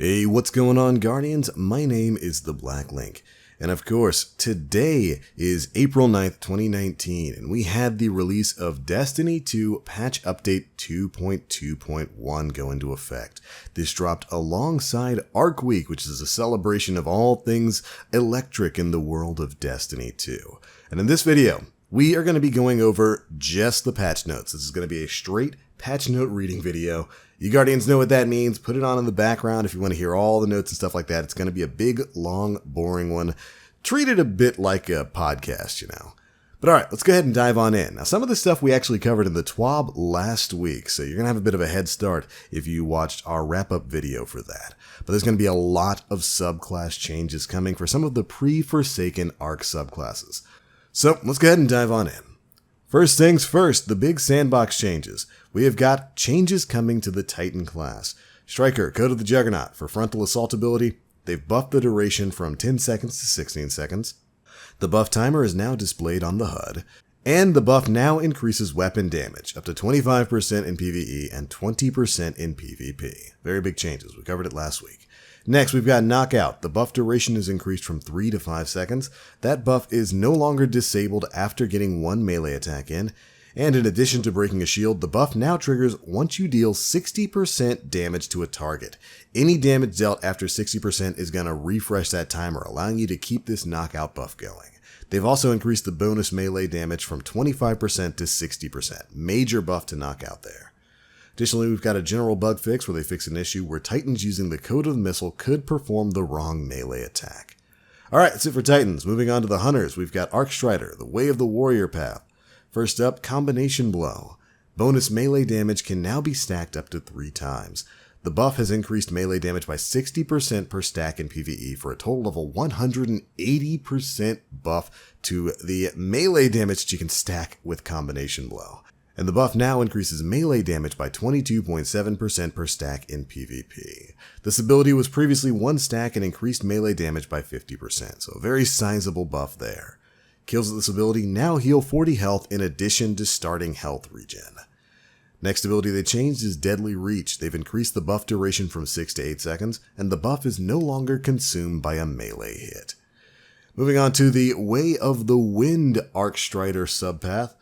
Hey, what's going on, Guardians? My name is the Black Link. And of course, today is April 9th, 2019, and we had the release of Destiny 2 Patch Update 2.2.1 go into effect. This dropped alongside Arc Week, which is a celebration of all things electric in the world of Destiny 2. And in this video, we are going to be going over just the patch notes. This is going to be a straight patch note reading video. You Guardians know what that means. Put it on in the background if you want to hear all the notes and stuff like that. It's going to be a big, long, boring one. Treat it a bit like a podcast, you know. But alright, let's go ahead and dive on in. Now, some of this stuff we actually covered in the TWAB last week, so you're going to have a bit of a head start if you watched our wrap-up video for that. But there's going to be a lot of subclass changes coming for some of the pre-Forsaken Arc subclasses. So, let's go ahead and dive on in. First things first, the big sandbox changes. We have got changes coming to the Titan class. Striker, Code of the Juggernaut. For frontal assault ability, they've buffed the duration from 10 seconds to 16 seconds. The buff timer is now displayed on the HUD. And the buff now increases weapon damage, up to 25% in PvE and 20% in PvP. Very big changes. We covered it last week. Next, we've got Knockout. The buff duration is increased from 3 to 5 seconds. That buff is no longer disabled after getting one melee attack in. And in addition to breaking a shield, the buff now triggers once you deal 60% damage to a target. Any damage dealt after 60% is going to refresh that timer, allowing you to keep this Knockout buff going. They've also increased the bonus melee damage from 25% to 60%. Major buff to Knockout there. Additionally, we've got a general bug fix where they fix an issue where Titans using the Code of the Missile could perform the wrong melee attack. Alright, that's it for Titans. Moving on to the Hunters, we've got Arc Strider, the Way of the Warrior path. First up, Combination Blow. Bonus melee damage can now be stacked up to 3 times. The buff has increased melee damage by 60% per stack in PvE for a total of a 180% buff to the melee damage that you can stack with Combination Blow. And the buff now increases melee damage by 22.7% per stack in PvP. This ability was previously 1 stack and increased melee damage by 50%, so a very sizable buff there. Kills with this ability now heal 40 health in addition to starting health regen. Next ability they changed is Deadly Reach. They've increased the buff duration from 6 to 8 seconds, and the buff is no longer consumed by a melee hit. Moving on to the Way of the Wind Arc Strider subpath.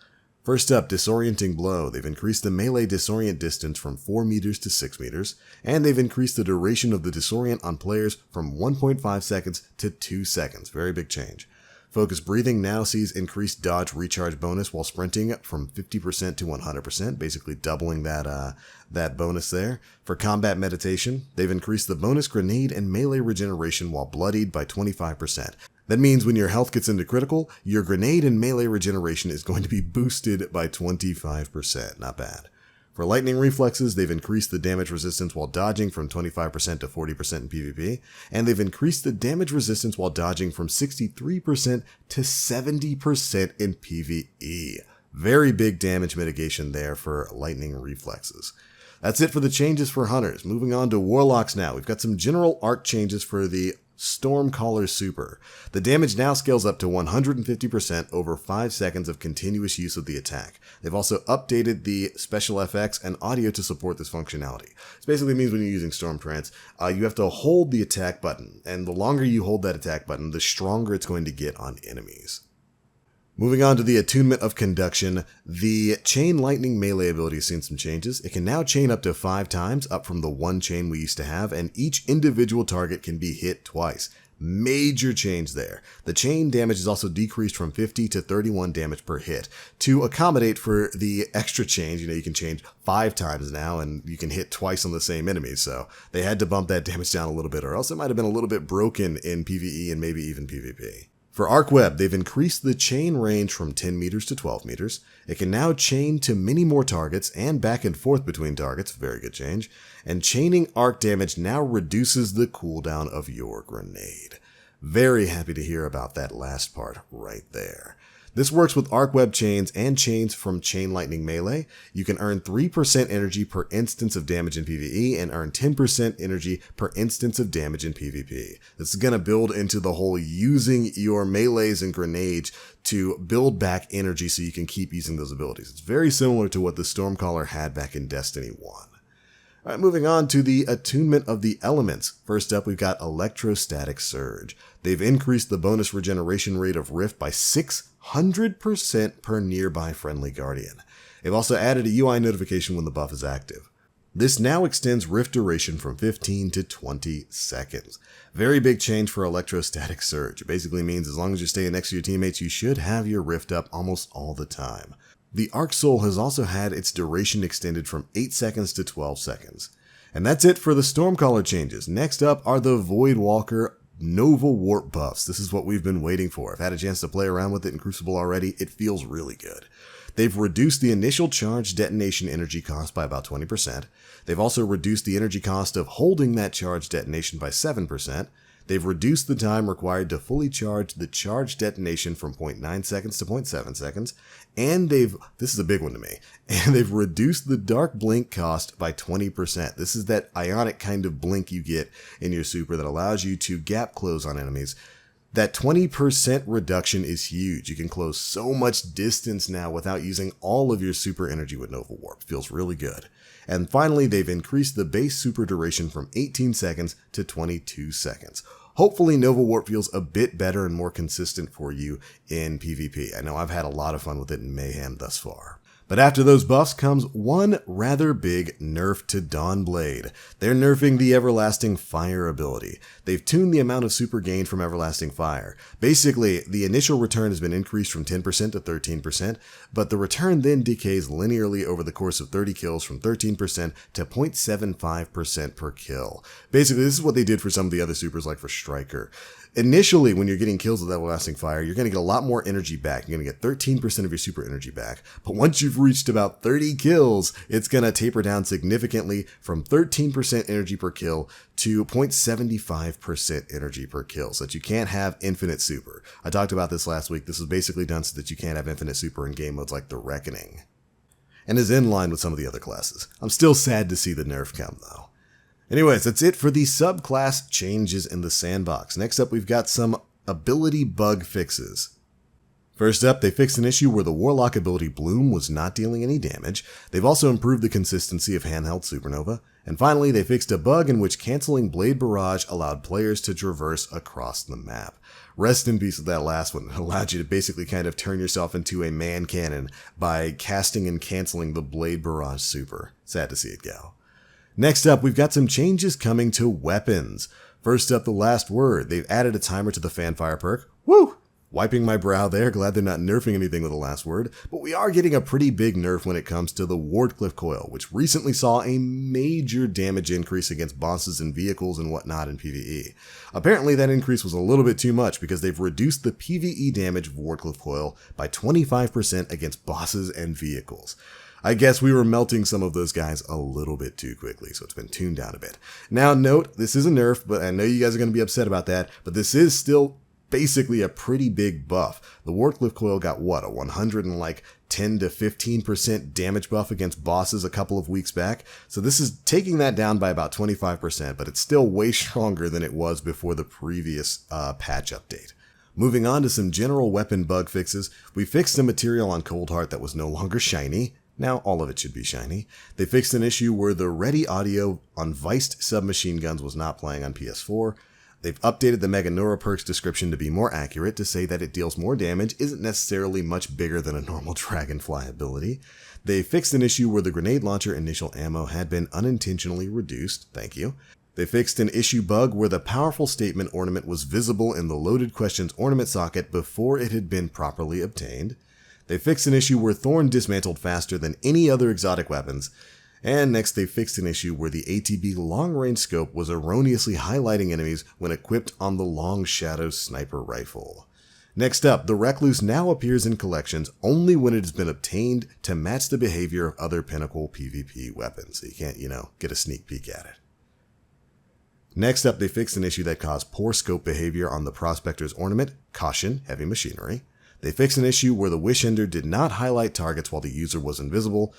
First up, Disorienting Blow. They've increased the melee disorient distance from 4 meters to 6 meters, and they've increased the duration of the disorient on players from 1.5 seconds to 2 seconds. Very big change. Focus Breathing now sees increased dodge recharge bonus while sprinting from 50% to 100%, basically doubling that bonus there. For Combat Meditation, they've increased the bonus grenade and melee regeneration while bloodied by 25%. That means when your health gets into critical, your grenade and melee regeneration is going to be boosted by 25%. Not bad. For Lightning Reflexes, they've increased the damage resistance while dodging from 25% to 40% in PvP, and they've increased the damage resistance while dodging from 63% to 70% in PvE. Very big damage mitigation there for Lightning Reflexes. That's it for the changes for Hunters. Moving on to Warlocks now. We've got some general arc changes for the Stormcaller Super. The damage now scales up to 150% over 5 seconds of continuous use of the attack. They've also updated the special FX and audio to support this functionality. This basically means when you're using Storm Trance, you have to hold the attack button, and the longer you hold that attack button, the stronger it's going to get on enemies. Moving on to the Attunement of Conduction, the Chain Lightning melee ability has seen some changes. It can now chain up to 5 times, up from the 1 chain we used to have, and each individual target can be hit twice. Major change there. The chain damage is also decreased from 50 to 31 damage per hit. To accommodate for the extra change, you can change 5 times now, and you can hit twice on the same enemy, so they had to bump that damage down a little bit, or else it might have been a little bit broken in PvE and maybe even PvP. For Arc Web, they've increased the chain range from 10 meters to 12 meters. It can now chain to many more targets and back and forth between targets, very good change. And chaining arc damage now reduces the cooldown of your grenade. Very happy to hear about that last part right there. This works with Arc Web chains and chains from Chain Lightning Melee. You can earn 3% energy per instance of damage in PvE and earn 10% energy per instance of damage in PvP. This is going to build into the whole using your melees and grenades to build back energy so you can keep using those abilities. It's very similar to what the Stormcaller had back in Destiny 1. All right, moving on to the Attunement of the Elements. First up, we've got Electrostatic Surge. They've increased the bonus regeneration rate of Rift by 600% per nearby friendly Guardian. They've also added a UI notification when the buff is active. This now extends Rift duration from 15 to 20 seconds. Very big change for Electrostatic Surge. It basically means as long as you're staying next to your teammates, you should have your Rift up almost all the time. The Arc Soul has also had its duration extended from 8 seconds to 12 seconds. And that's it for the Stormcaller changes. Next up are the Voidwalker Nova Warp buffs. This is what we've been waiting for. I've had a chance to play around with it in Crucible already. It feels really good. They've reduced the initial charge detonation energy cost by about 20%. They've also reduced the energy cost of holding that charge detonation by 7%. They've reduced the time required to fully charge the charge detonation from 0.9 seconds to 0.7 seconds. And this is a big one to me, and they've reduced the dark blink cost by 20%. This is that ionic kind of blink you get in your super that allows you to gap close on enemies. That 20% reduction is huge. You can close so much distance now without using all of your super energy with Nova Warp. Feels really good. And finally, they've increased the base super duration from 18 seconds to 22 seconds. Hopefully, Nova Warp feels a bit better and more consistent for you in PvP. I know I've had a lot of fun with it in Mayhem thus far. But after those buffs comes one rather big nerf to Dawnblade. They're nerfing the Everlasting Fire ability. They've tuned the amount of super gained from Everlasting Fire. Basically, the initial return has been increased from 10% to 13%, but the return then decays linearly over the course of 30 kills from 13% to 0.75% per kill. Basically, this is what they did for some of the other supers like for Striker. Initially, when you're getting kills with Everlasting Fire, you're going to get a lot more energy back. You're going to get 13% of your super energy back. But once you've reached about 30 kills, it's going to taper down significantly from 13% energy per kill to 0.75% energy per kill, so that you can't have infinite super. I talked about this last week. This is basically done so that you can't have infinite super in game modes like the Reckoning, and is in line with some of the other classes. I'm still sad to see the nerf come, though. Anyways, that's it for the subclass changes in the sandbox. Next up, we've got some ability bug fixes. First up, they fixed an issue where the Warlock ability Bloom was not dealing any damage. They've also improved the consistency of handheld Supernova. And finally, they fixed a bug in which canceling Blade Barrage allowed players to traverse across the map. Rest in peace with that last one. It allowed you to basically kind of turn yourself into a man cannon by casting and canceling the Blade Barrage super. Sad to see it go. Next up, we've got some changes coming to weapons. First up, the Last Word. They've added a timer to the Fanfire perk. Woo! Wiping my brow there, glad they're not nerfing anything with the Last Word. But we are getting a pretty big nerf when it comes to the Wardcliff Coil, which recently saw a major damage increase against bosses and vehicles and whatnot in PvE. Apparently that increase was a little bit too much because they've reduced the PvE damage of Wardcliff Coil by 25% against bosses and vehicles. I guess we were melting some of those guys a little bit too quickly, so it's been tuned down a bit. Now note, this is a nerf, but I know you guys are going to be upset about that, but this is still basically a pretty big buff. The Wardcliff Coil got what, a 110 to 15% damage buff against bosses a couple of weeks back? So this is taking that down by about 25%, but it's still way stronger than it was before the previous patch update. Moving on to some general weapon bug fixes, we fixed a material on Coldheart that was no longer shiny. Now all of it should be shiny. They fixed an issue where the ready audio on Viced submachine guns was not playing on PS4. They've updated the Mega Neuro perk's description to be more accurate to say that it deals more damage, isn't necessarily much bigger than a normal Dragonfly ability. They fixed an issue where the grenade launcher initial ammo had been unintentionally reduced. Thank you. They fixed an issue bug where the powerful statement ornament was visible in the loaded questions ornament socket before it had been properly obtained. They fixed an issue where Thorn dismantled faster than any other exotic weapons. And next they fixed an issue where the ATB long-range scope was erroneously highlighting enemies when equipped on the Long Shadow sniper rifle. Next up, the Recluse now appears in collections only when it has been obtained to match the behavior of other Pinnacle PvP weapons. So you can't, get a sneak peek at it. Next up, they fixed an issue that caused poor scope behavior on the Prospector's ornament, Caution, Heavy Machinery. They fixed an issue where the Wish Ender did not highlight targets while the user was invisible.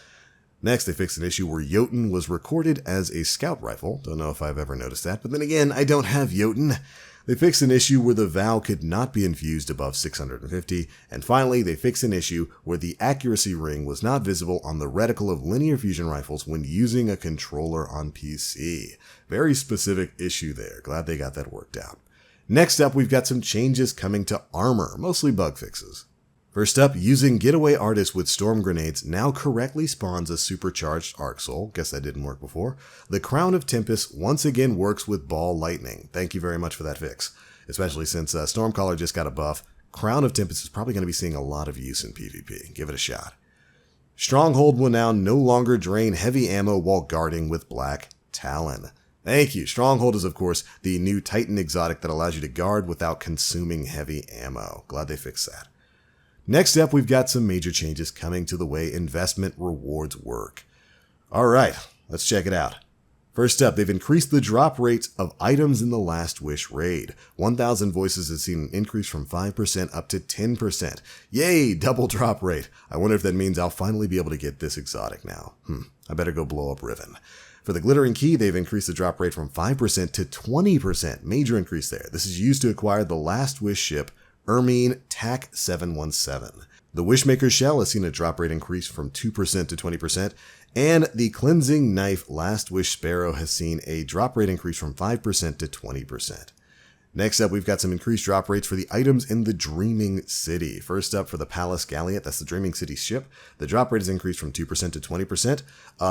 Next, they fixed an issue where Jotun was recorded as a scout rifle. Don't know if I've ever noticed that, but then again, I don't have Jotun. They fixed an issue where the Vow could not be infused above 650, and finally they fixed an issue where the accuracy ring was not visible on the reticle of linear fusion rifles when using a controller on PC. Very specific issue there, glad they got that worked out. Next up, we've got some changes coming to Armour, mostly bug fixes. First up, using Getaway Artist with Storm Grenades now correctly spawns a supercharged Arc Soul. Guess that didn't work before. The Crown of Tempest once again works with Ball Lightning. Thank you very much for that fix. Especially since Stormcaller just got a buff. Crown of Tempest is probably going to be seeing a lot of use in PvP. Give it a shot. Stronghold will now no longer drain heavy ammo while guarding with Black Talon. Thank you. Stronghold is, of course, the new Titan exotic that allows you to guard without consuming heavy ammo. Glad they fixed that. Next up, we've got some major changes coming to the way investment rewards work. Alright, let's check it out. First up, they've increased the drop rates of items in the Last Wish raid. 1,000 Voices has seen an increase from 5% up to 10%. Yay, double drop rate. I wonder if that means I'll finally be able to get this exotic now. I better go blow up Riven. For the Glittering Key, they've increased the drop rate from 5% to 20%. Major increase there. This is used to acquire the Last Wish ship Ermine TAC 717. The Wishmaker's Shell has seen a drop rate increase from 2% to 20%, and the Cleansing Knife Last Wish Sparrow has seen a drop rate increase from 5% to 20%. Next up, we've got some increased drop rates for the items in the Dreaming City. First up, for the Palace Galliot, that's the Dreaming City ship. The drop rate has increased from 2% to 20%.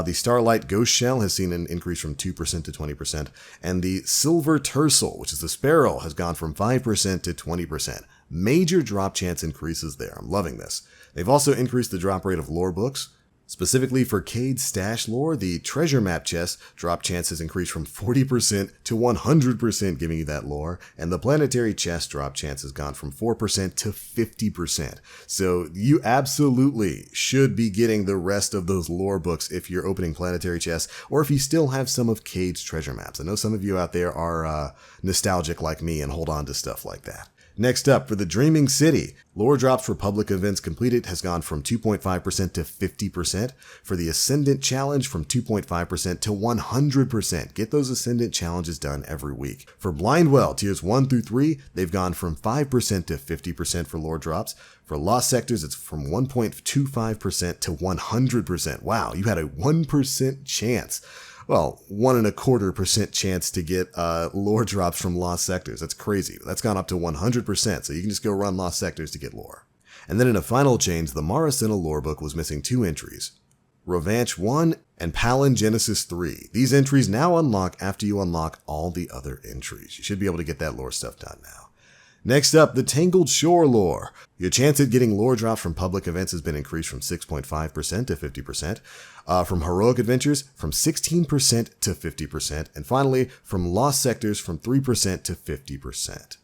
The Starlight Ghost Shell has seen an increase from 2% to 20%. And the Silver Tercel, which is the Sparrow, has gone from 5% to 20%. Major drop chance increases there. I'm loving this. They've also increased the drop rate of lore books. Specifically for Cade's Stash lore, the treasure map chest drop chance has increased from 40% to 100% giving you that lore, and the planetary chest drop chance has gone from 4% to 50%. So you absolutely should be getting the rest of those lore books if you're opening planetary chests, or if you still have some of Cade's treasure maps. I know some of you out there are nostalgic like me and hold on to stuff like that. Next up, for the Dreaming City, lore drops for public events completed has gone from 2.5% to 50%. For the Ascendant Challenge, from 2.5% to 100%. Get those Ascendant Challenges done every week. For Blindwell, tiers 1 through 3, they've gone from 5% to 50% for lore drops. For Lost Sectors, it's from 1.25% to 100%. Wow, you had a 1% chance. Well, 1.25% chance to get lore drops from Lost Sectors. That's crazy. That's gone up to 100%, so you can just go run Lost Sectors to get lore. And then in a final change, the Maracena lore book was missing 2 entries. Revanche 1 and Palin Genesis 3. These entries now unlock after you unlock all the other entries. You should be able to get that lore stuff done now. Next up, the Tangled Shore lore. Your chance at getting lore drops from public events has been increased from 6.5% to 50%. From Heroic Adventures, from 16% to 50%. And finally, from Lost Sectors, from 3% to 50%.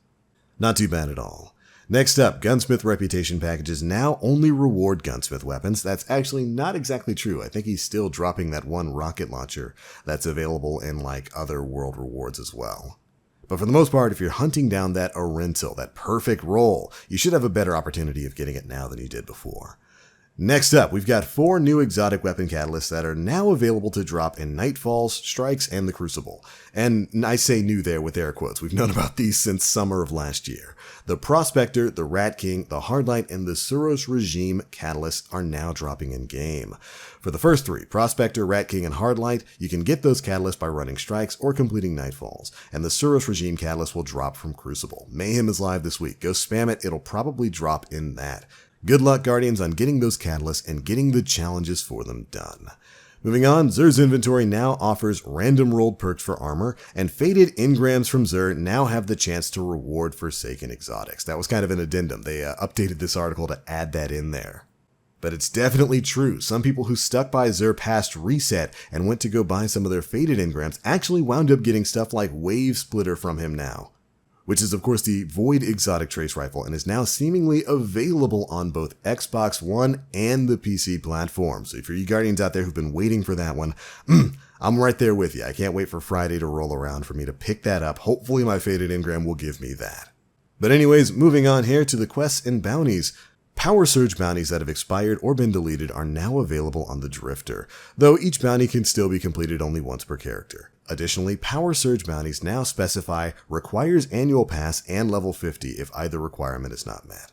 Not too bad at all. Next up, Gunsmith reputation packages now only reward Gunsmith weapons. That's actually not exactly true. I think he's still dropping that one rocket launcher that's available in like other world rewards as well. But for the most part, if you're hunting down that Orentil, that perfect roll, you should have a better opportunity of getting it now than you did before. Next up, we've got 4 new exotic weapon catalysts that are now available to drop in Nightfalls, Strikes, and the Crucible. And I say new there with air quotes. We've known about these since summer of last year. The Prospector, the Rat King, the Hardlight, and the Suros Regime catalysts are now dropping in game. For the first 3, Prospector, Rat King, and Hardlight, you can get those catalysts by running Strikes or completing Nightfalls. And the Suros Regime catalyst will drop from Crucible. Mayhem is live this week. Go spam it. It'll probably drop in that. Good luck, Guardians, on getting those catalysts and getting the challenges for them done. Moving on, Xur's inventory now offers random rolled perks for armor, and faded engrams from Xur now have the chance to reward Forsaken exotics. That was kind of an addendum. They updated this article to add that in there. But it's definitely true. Some people who stuck by Xur past reset and went to go buy some of their faded engrams actually wound up getting stuff like Wave Splitter from him now, which is of course the Void exotic trace rifle and is now seemingly available on both Xbox One and the PC platform. So if you're you Guardians out there who've been waiting for that one, I'm right there with you. I can't wait for Friday to roll around for me to pick that up. Hopefully my faded engram will give me that. But anyways, moving on here to the quests and bounties. Power Surge bounties that have expired or been deleted are now available on the Drifter, though each bounty can still be completed only once per character. Additionally, Power Surge bounties now specify requires annual pass and level 50 if either requirement is not met.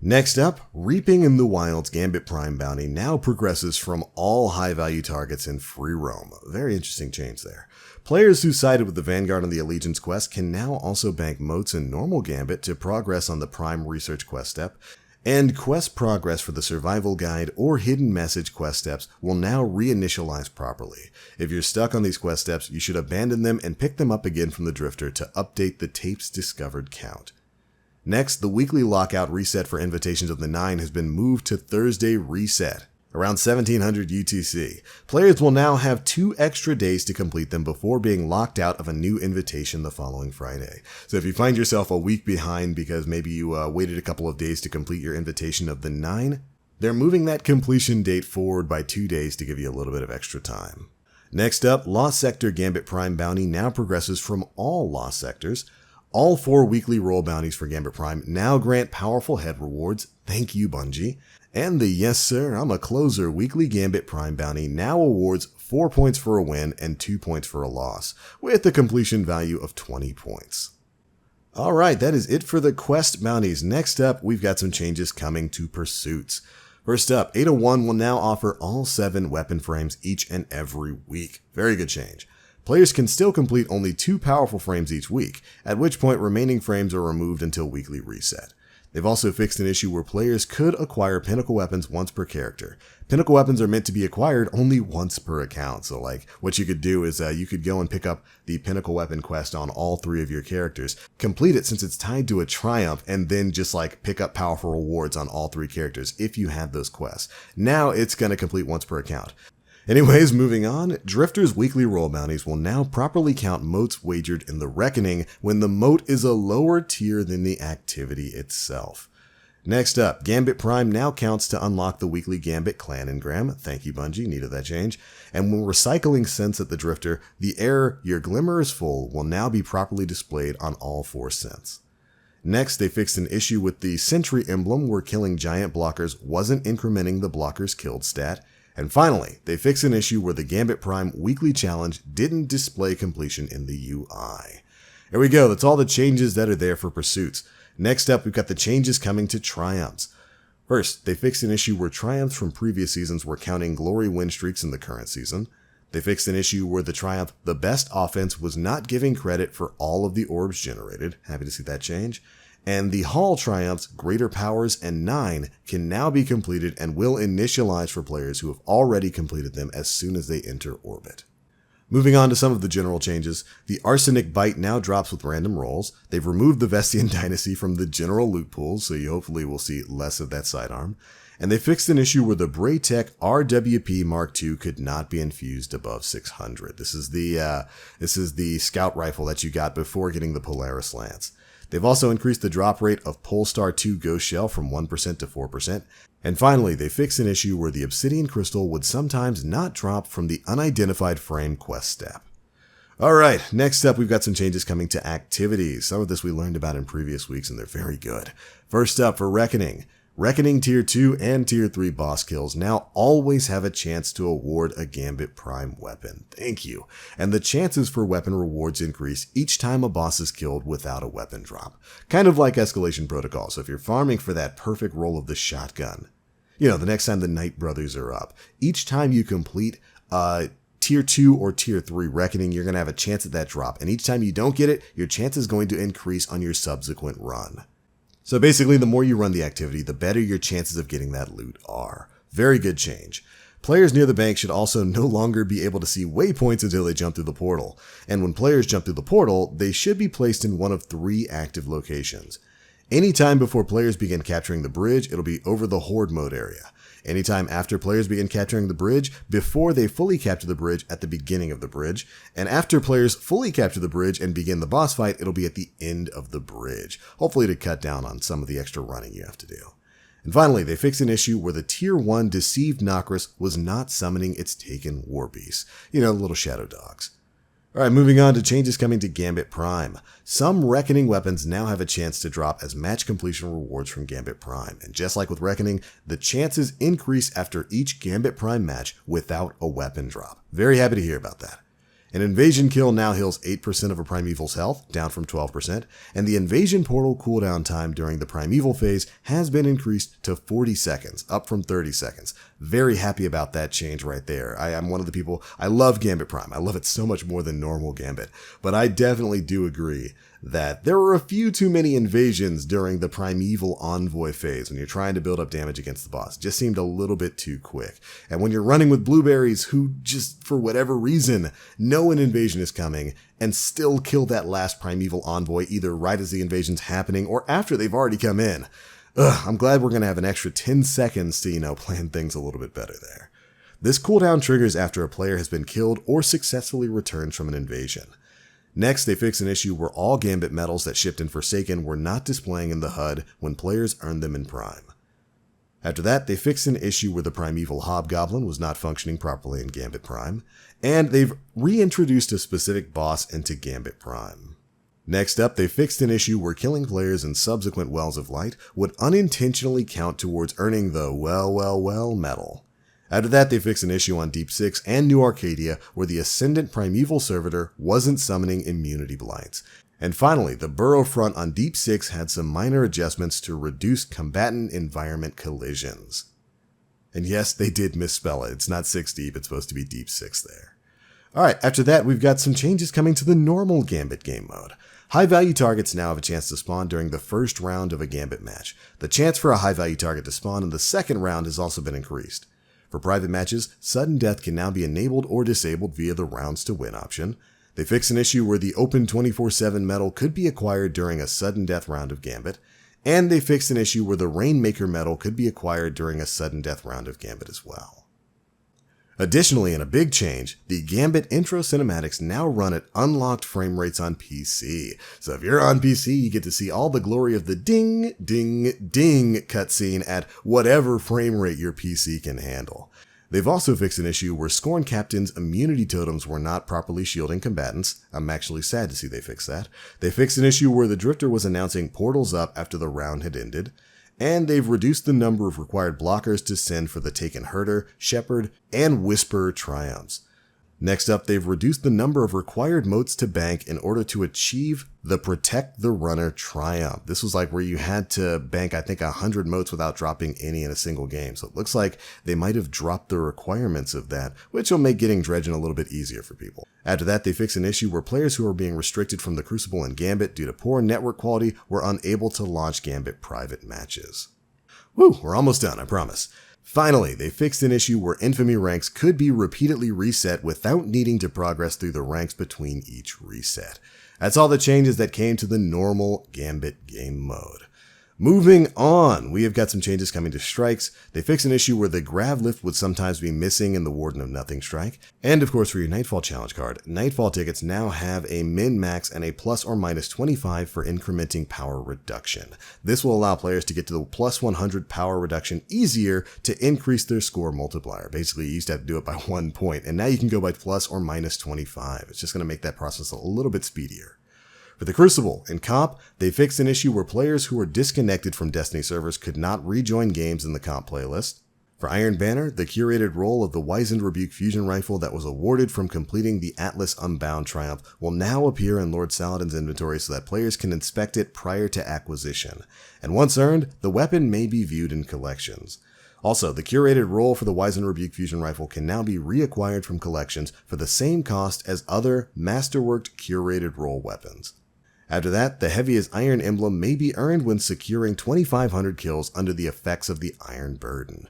Next up, Reaping in the Wild's Gambit Prime bounty now progresses from all high-value targets in free roam. Very interesting change there. Players who sided with the Vanguard on the Allegiance quest can now also bank motes in normal Gambit to progress on the Prime Research quest step, and quest progress for the Survival Guide or Hidden Message quest steps will now reinitialize properly. If you're stuck on these quest steps, you should abandon them and pick them up again from the Drifter to update the tapes discovered count. Next, the weekly lockout reset for Invitations of the Nine has been moved to Thursday reset, around 1700 UTC. Players will now have 2 extra days to complete them before being locked out of a new invitation the following Friday. So if you find yourself a week behind because maybe you waited a couple of days to complete your Invitation of the Nine, they're moving that completion date forward by 2 days to give you a little bit of extra time. Next up, Lost Sector Gambit Prime bounty now progresses from all Lost Sectors. All 4 weekly roll bounties for Gambit Prime now grant powerful head rewards, thank you Bungie, and the Yes Sir, I'm a Closer weekly Gambit Prime bounty now awards 4 points for a win and 2 points for a loss, with a completion value of 20 points. Alright, that is it for the quest bounties. Next up, we've got some changes coming to pursuits. First up, 801 will now offer all 7 weapon frames each and every week. Very good change. Players can still complete only 2 powerful frames each week, at which point remaining frames are removed until weekly reset. They've also fixed an issue where players could acquire pinnacle weapons once per character. Pinnacle weapons are meant to be acquired only once per account, so what you could do is you could go and pick up the pinnacle weapon quest on all 3 of your characters, complete it since it's tied to a triumph, and then just pick up powerful rewards on all 3 characters if you had those quests. Now it's going to complete once per account. Anyways, moving on, Drifter's weekly roll bounties will now properly count motes wagered in the Reckoning when the mote is a lower tier than the activity itself. Next up, Gambit Prime now counts to unlock the weekly Gambit Clan Engram. Thank you Bungie, needed that change. And when recycling cents at the Drifter, the error, Your Glimmer is Full, will now be properly displayed on all 4 cents. Next, they fixed an issue with the Sentry emblem where killing giant blockers wasn't incrementing the blockers killed stat. And finally, they fixed an issue where the Gambit Prime weekly challenge didn't display completion in the UI. There we go, that's all the changes that are there for pursuits. Next up, we've got the changes coming to triumphs. First, they fixed an issue where triumphs from previous seasons were counting glory win streaks in the current season. They fixed an issue where the triumph, the best offense, was not giving credit for all of the orbs generated. Happy to see that change. And the Hall triumphs, Greater Powers, and 9 can now be completed and will initialize for players who have already completed them as soon as they enter orbit. Moving on to some of the general changes, the Arsenic Bite now drops with random rolls. They've removed the Vestian Dynasty from the general loot pools, so you hopefully will see less of that sidearm. And they fixed an issue where the Braytech RWP Mark II could not be infused above 600. This is the scout rifle that you got before getting the Polaris Lance. They've also increased the drop rate of Polestar 2 Ghost Shell from 1% to 4%. And finally, they fixed an issue where the Obsidian Crystal would sometimes not drop from the Unidentified Frame quest step. Alright, next up we've got some changes coming to activities. Some of this we learned about in previous weeks and they're very good. First up for Reckoning. Reckoning Tier 2 and Tier 3 boss kills now always have a chance to award a Gambit Prime weapon. Thank you. And the chances for weapon rewards increase each time a boss is killed without a weapon drop. Kind of like Escalation Protocol, so if you're farming for that perfect roll of the shotgun, the next time the Knight Brothers are up, each time you complete Tier 2 or Tier 3 Reckoning, you're going to have a chance at that drop. And each time you don't get it, your chance is going to increase on your subsequent run. So basically, the more you run the activity, the better your chances of getting that loot are. Very good change. Players near the bank should also no longer be able to see waypoints until they jump through the portal. And when players jump through the portal, they should be placed in one of 3 active locations. Anytime before players begin capturing the bridge, it'll be over the Horde mode area. Anytime after players begin capturing the bridge, before they fully capture the bridge at the beginning of the bridge, and after players fully capture the bridge and begin the boss fight, it'll be at the end of the bridge, hopefully to cut down on some of the extra running you have to do. And finally, they fixed an issue where the Tier 1 Deceived Nokris was not summoning its taken war beasts, little shadow dogs. Alright, moving on to changes coming to Gambit Prime. Some Reckoning weapons now have a chance to drop as match completion rewards from Gambit Prime, and just like with Reckoning, the chances increase after each Gambit Prime match without a weapon drop. Very happy to hear about that. An invasion kill now heals 8% of a Primeval's health, down from 12%, and the invasion portal cooldown time during the Primeval phase has been increased to 40 seconds, up from 30 seconds. Very happy about that change right there. I am one of the people, I love Gambit Prime. I love it so much more than normal Gambit, but I definitely do agree that there were a few too many invasions during the Primeval Envoy phase when you're trying to build up damage against the boss. It just seemed a little bit too quick. And when you're running with blueberries who just, for whatever reason, know an invasion is coming and still kill that last Primeval Envoy either right as the invasion's happening or after they've already come in. I'm glad we're going to have an extra 10 seconds to, plan things a little bit better there. This cooldown triggers after a player has been killed or successfully returns from an invasion. Next, they fixed an issue where all Gambit medals that shipped in Forsaken were not displaying in the HUD when players earned them in Prime. After that, they fixed an issue where the Primeval Hobgoblin was not functioning properly in Gambit Prime, and they've reintroduced a specific boss into Gambit Prime. Next up, they fixed an issue where killing players in subsequent Wells of Light would unintentionally count towards earning the well medal. After that, they fixed an issue on Deep 6 and New Arcadia where the Ascendant Primeval Servitor wasn't summoning immunity blights. And finally, the Burrow front on Deep 6 had some minor adjustments to reduce combatant environment collisions. And yes, they did misspell it. It's not 6 deep, it's supposed to be Deep 6 there. Alright, after that, we've got some changes coming to the normal Gambit game mode. High-value targets now have a chance to spawn during the first round of a Gambit match. The chance for a high-value target to spawn in the second round has also been increased. For private matches, sudden death can now be enabled or disabled via the rounds to win option. They fixed an issue where the open 24/7 medal could be acquired during a sudden death round of Gambit, and they fixed an issue where the Rainmaker medal could be acquired during a sudden death round of Gambit as well. Additionally, in a big change, the Gambit intro cinematics now run at unlocked frame rates on PC. So if you're on PC, you get to see all the glory of the ding, ding, ding cutscene at whatever frame rate your PC can handle. They've also fixed an issue where Scorn Captain's immunity totems were not properly shielding combatants. I'm actually sad to see they fixed that. They fixed an issue where the Drifter was announcing portals up after the round had ended. And they've reduced the number of required blockers to send for the Taken Herder, Shepherd, and Whisperer triumphs. Next up, they've reduced the number of required motes to bank in order to achieve the Protect the Runner triumph. This was like where you had to bank, I think, 100 motes without dropping any in a single game. So it looks like they might have dropped the requirements of that, which will make getting Dredgen a little bit easier for people. After that, they fixed an issue where players who were being restricted from the Crucible and Gambit due to poor network quality were unable to launch Gambit private matches. Woo, we're almost done, I promise. Finally, they fixed an issue where Infamy ranks could be repeatedly reset without needing to progress through the ranks between each reset. That's all the changes that came to the normal Gambit game mode. Moving on, we have got some changes coming to strikes. They fixed an issue where the grav lift would sometimes be missing in the Warden of Nothing strike. And of course, for your Nightfall challenge card, Nightfall tickets now have a min-max and a plus or minus 25 for incrementing power reduction. This will allow players to get to the plus 100 power reduction easier to increase their score multiplier. Basically, you used to have to do it by 1 point, and now you can go by plus or minus 25. It's just going to make that process a little bit speedier. For the Crucible, in comp, they fixed an issue where players who were disconnected from Destiny servers could not rejoin games in the comp playlist. For Iron Banner, the curated role of the Wizened Rebuke fusion rifle that was awarded from completing the Atlas Unbound triumph will now appear in Lord Saladin's inventory so that players can inspect it prior to acquisition. And once earned, the weapon may be viewed in collections. Also, the curated role for the Wizened Rebuke fusion rifle can now be reacquired from collections for the same cost as other masterworked curated role weapons. After that, the Heavy as Iron emblem may be earned when securing 2,500 kills under the effects of the Iron Burden.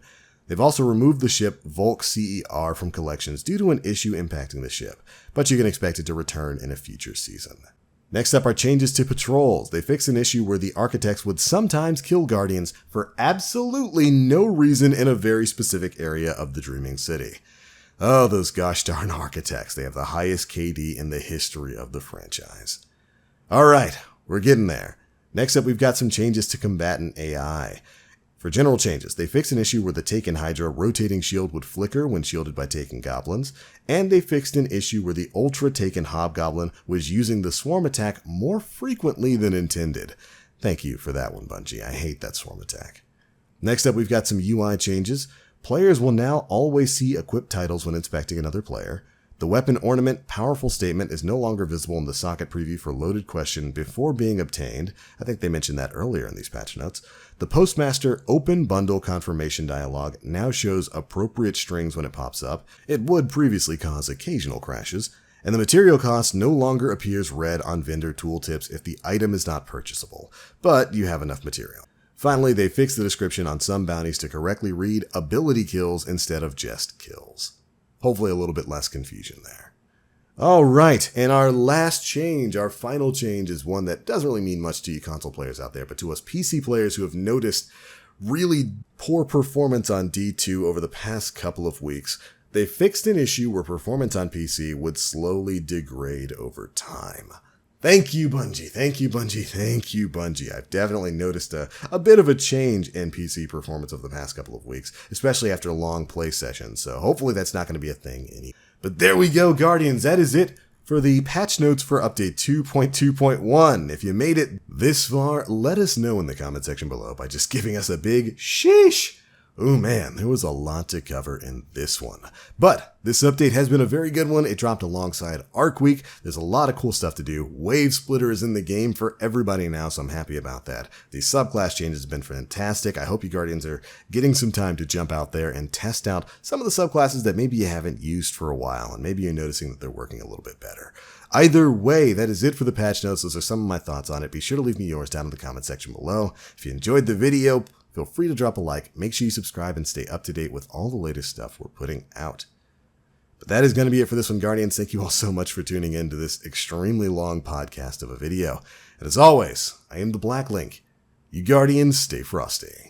They've also removed the ship Volk CER from collections due to an issue impacting the ship, but you can expect it to return in a future season. Next up are changes to patrols. They fixed an issue where the Architects would sometimes kill Guardians for absolutely no reason in a very specific area of the Dreaming City. Oh, those gosh darn Architects. They have the highest KD in the history of the franchise. Alright, we're getting there. Next up, we've got some changes to Combatant Ai. For general changes, they fixed an issue where the Taken Hydra rotating shield would flicker when shielded by Taken Goblins, and they fixed an issue where the Ultra Taken Hobgoblin was using the swarm attack more frequently than intended. Thank you for that one, Bungie. I hate that swarm attack. Next up, we've got some UI changes. Players will now always see equipped titles when inspecting another player. The weapon ornament powerful statement is no longer visible in the socket preview for loaded question before being obtained. I think they mentioned that earlier in these patch notes. The Postmaster open bundle confirmation dialog now shows appropriate strings when it pops up. It would previously cause occasional crashes. And the material cost no longer appears red on vendor tooltips if the item is not purchasable, but you have enough material. Finally, they fixed the description on some bounties to correctly read ability kills instead of just kills. Hopefully a little bit less confusion there. Alright, and our last change, our final change, is one that doesn't really mean much to you console players out there, but to us PC players who have noticed really poor performance on D2 over the past couple of weeks. They fixed an issue where performance on PC would slowly degrade over time. Thank you, Bungie. Thank you, Bungie. Thank you, Bungie. I've definitely noticed a bit of a change in PC performance over the past couple of weeks, especially after long play sessions, so hopefully that's not going to be a thing anymore. But there we go, Guardians. That is it for the patch notes for update 2.2.1. If you made it this far, let us know in the comment section below by just giving us a big sheesh. Oh man, there was a lot to cover in this one. But this update has been a very good one. It dropped alongside Arc Week. There's a lot of cool stuff to do. Wave Splitter is in the game for everybody now, so I'm happy about that. The subclass changes have been fantastic. I hope you Guardians are getting some time to jump out there and test out some of the subclasses that maybe you haven't used for a while, and maybe you're noticing that they're working a little bit better. Either way, that is it for the patch notes. Those are some of my thoughts on it. Be sure to leave me yours down in the comment section below. If you enjoyed the video, feel free to drop a like, make sure you subscribe, and stay up to date with all the latest stuff we're putting out. But that is going to be it for this one, Guardians. Thank you all so much for tuning in to this extremely long podcast of a video. And as always, I am the Black Link. You Guardians, stay frosty.